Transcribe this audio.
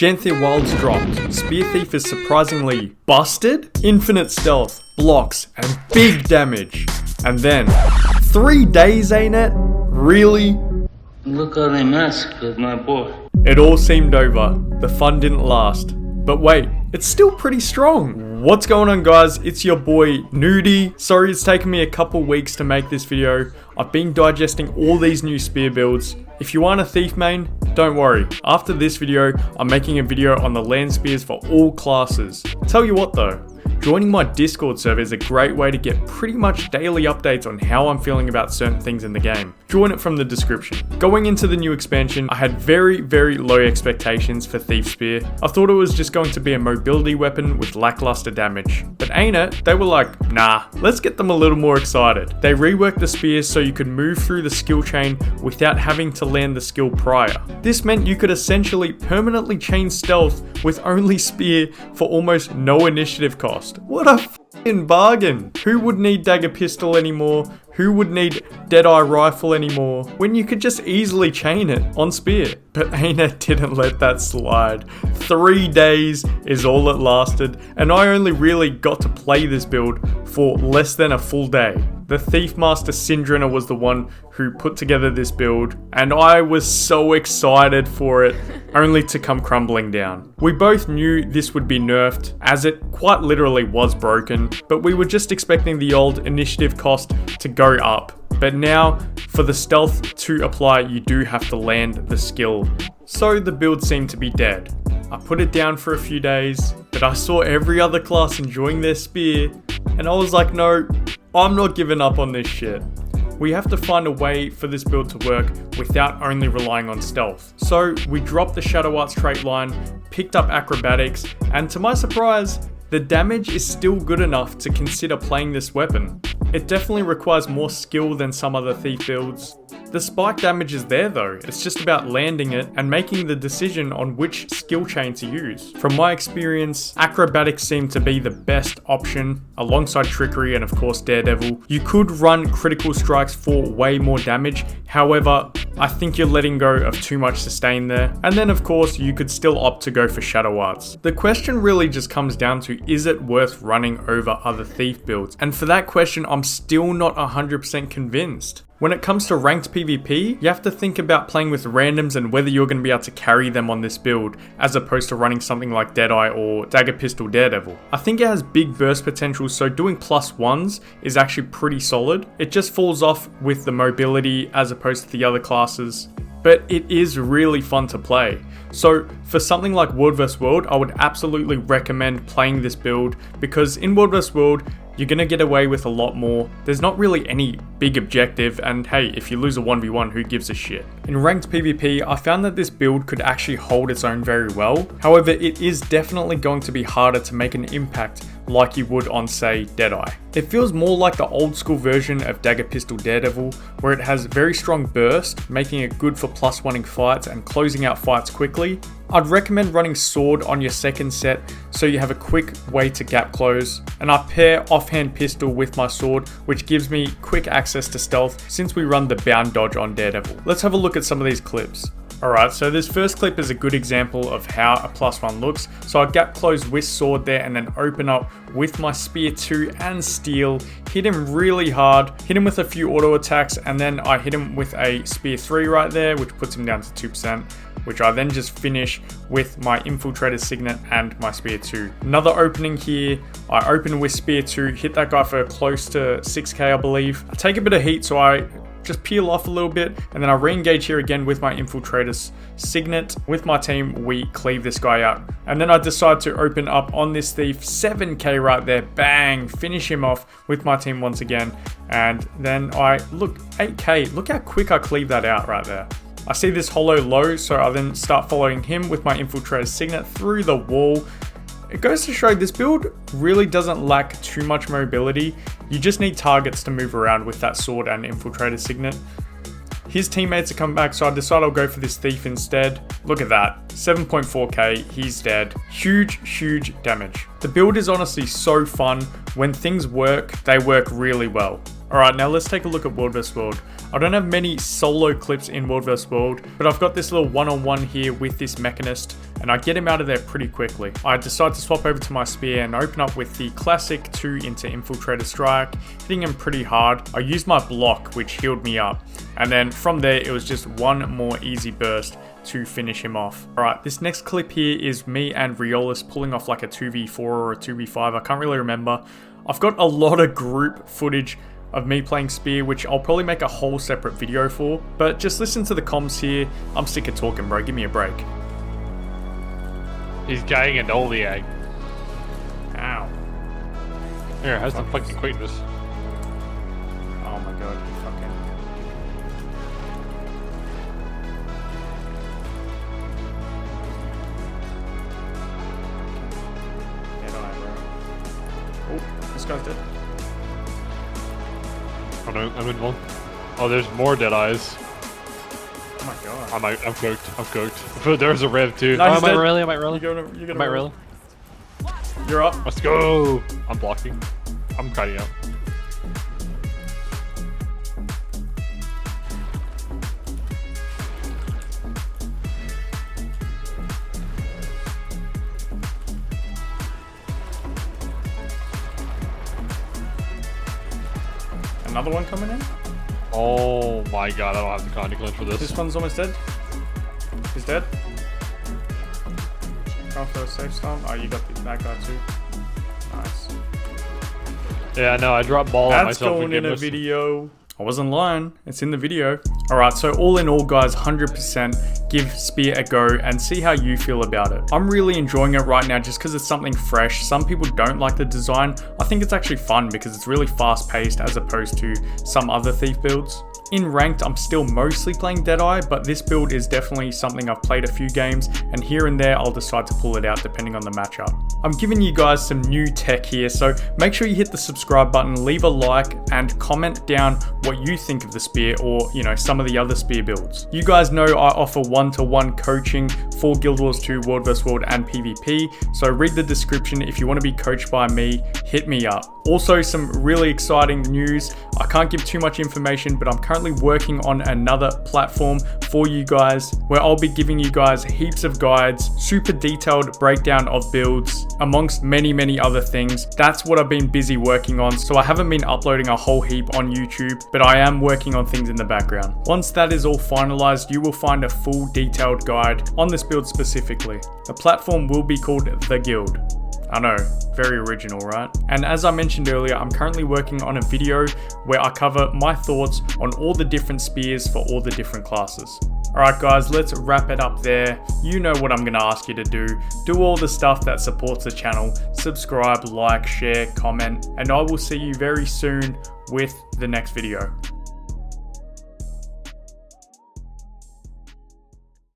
Ganthier Wilds dropped. Spear Thief is surprisingly busted. Infinite stealth, blocks, and big damage. And then, 3 days, ain't it? Really? Look how they massacred my boy. It all seemed over. The fun didn't last. But wait, it's still pretty strong. What's going on, guys? It's your boy Noody. Sorry it's taken me a couple weeks to make this video. I've been digesting all these new spear builds. If you aren't a thief main, don't worry. After this video, I'm making a video on the land spears for all classes. Tell you what though, joining my Discord server is a great way to get pretty much daily updates on how I'm feeling about certain things in the game. Join it from the description. Going into the new expansion, I had very low expectations for Thief Spear. I thought it was just going to be a mobility weapon with lackluster damage. But ain't it? They were like, nah, let's get them a little more excited. They reworked the spears so you could move through the skill chain without having to land the skill prior. This meant you could essentially permanently chain stealth with only spear for almost no initiative cost. What a f***ing bargain. Who would need dagger pistol anymore? Who would need Deadeye rifle anymore when you could just easily chain it on spear? But Aina didn't let that slide. 3 days is all it lasted, and I only really got to play this build for less than a full day. The Thief Master Syndrina was the one who put together this build, and I was so excited for it, only to come crumbling down. We both knew this would be nerfed, as it quite literally was broken, but we were just expecting the old initiative cost to go up. But now, for the stealth to apply, you do have to land the skill. So the build seemed to be dead. I put it down for a few days, but I saw every other class enjoying their spear, and I was like, no, I'm not giving up on this shit. We have to find a way for this build to work without only relying on stealth. So we dropped the Shadow Arts trait line, picked up acrobatics, and to my surprise, the damage is still good enough to consider playing this weapon. It definitely requires more skill than some other thief builds. The spike damage is there though, it's just about landing it and making the decision on which skill chain to use. From my experience, acrobatics seem to be the best option, alongside trickery and of course daredevil. You could run critical strikes for way more damage, however, I think you're letting go of too much sustain there. And then of course, you could still opt to go for Shadow Arts. The question really just comes down to, is it worth running over other thief builds? And for that question, I'm still not 100% convinced. When it comes to ranked PvP, you have to think about playing with randoms and whether you're going to be able to carry them on this build, as opposed to running something like Deadeye or Dagger Pistol Daredevil. I think it has big burst potential, so doing +1s is actually pretty solid. It just falls off with the mobility as opposed to the other classes, but it is really fun to play. So for something like World vs World, I would absolutely recommend playing this build, because in World vs World, you're gonna get away with a lot more. There's not really any big objective, and hey, if you lose a 1v1, who gives a shit? In ranked PvP, I found that this build could actually hold its own very well. However, it is definitely going to be harder to make an impact like you would on, say, Deadeye. It feels more like the old school version of Dagger Pistol Daredevil, where it has very strong burst, making it good for +1ing fights and closing out fights quickly. I'd recommend running sword on your second set so you have a quick way to gap close, and I pair offhand pistol with my sword, which gives me quick access to stealth since we run the bound dodge on Daredevil. Let's have a look at some of these clips. Alright, so this first clip is a good example of how a +1 looks. So I gap close with sword there and then open up with my spear 2 and steel, hit him really hard, hit him with a few auto attacks, and then I hit him with a spear 3 right there, which puts him down to 2%, which I then just finish with my infiltrator signet and my spear 2. Another opening here, I open with spear 2, hit that guy for close to 6k I believe. I take a bit of heat, so I just peel off a little bit, and then I re-engage here again with my infiltrator's signet. With my team, we cleave this guy out, and then I decide to open up on this thief, 7k right there, bang, finish him off with my team once again, and then look, 8k, look how quick I cleave that out right there. I see this hollow low, so I then start following him with my infiltrator's signet through the wall. It goes to show this build really doesn't lack too much mobility. You just need targets to move around with that sword and infiltrator signet. His teammates are coming back, so I decide I'll go for this thief instead. Look at that, 7.4k, he's dead. Huge damage. The build is honestly so fun. When things work, they work really well. Alright, now let's take a look at World vs World. I don't have many solo clips in World vs World, but I've got this little one-on-one here with this Mechanist, and I get him out of there pretty quickly. I decide to swap over to my spear and open up with the classic 2 into Infiltrator Strike, hitting him pretty hard. I used my block, which healed me up, and then from there it was just one more easy burst to finish him off. Alright, this next clip here is me and Riolis pulling off like a 2v4 or a 2v5, I can't really remember. I've got a lot of group footage of me playing Spear, which I'll probably make a whole separate video for, but just listen to the comms here. I'm sick of talking, bro, give me a break. He's gang and all the egg. Ow. Here, have some fucking quickness. Oh my god, he fucking... Dead eye, bro. Oh, this guy's dead. Oh no, I'm in one. Oh, there's more dead eyes. Oh my god. I'm cooked. But there's a rev too. No, oh, I he's might dead. rally. You're gonna Rally. You're up. Let's go. I'm blocking. I'm cutting out. Another one coming in? Oh my god, I don't have the condy clinch for this. This one's almost dead. He's dead. Going for a safe stun. Oh, you got that guy too. Nice. Yeah, no, I dropped ball on That's myself. going in a video. I wasn't lying. It's in the video. Alright, so all in all, guys, 100% give Spear a go and see how you feel about it. I'm really enjoying it right now just because it's something fresh. Some people don't like the design. I think it's actually fun because it's really fast paced as opposed to some other Thief builds. In ranked, I'm still mostly playing Deadeye, but this build is definitely something I've played a few games, and here and there I'll decide to pull it out depending on the matchup. I'm giving you guys some new tech here, so make sure you hit the subscribe button, leave a like, and comment down what you think of the Spear or, you know, some of the other Spear builds. You guys know I offer one-to-one coaching for Guild Wars 2, World vs World, and PvP, so read the description if you want to be coached by me, hit me up. Also, some really exciting news. I can't give too much information, but I'm currently working on another platform for you guys where I'll be giving you guys heaps of guides, super detailed breakdown of builds, amongst many other things. That's what I've been busy working on, so I haven't been uploading a whole heap on YouTube, but I am working on things in the background. Once that is all finalized, you will find a full detailed guide on this build specifically. The platform will be called The Guild. I know, very original, right? And as I mentioned earlier, I'm currently working on a video where I cover my thoughts on all the different spears for all the different classes. Alright guys, let's wrap it up there. You know what I'm gonna ask you to do. Do all the stuff that supports the channel. Subscribe, like, share, comment, and I will see you very soon with the next video.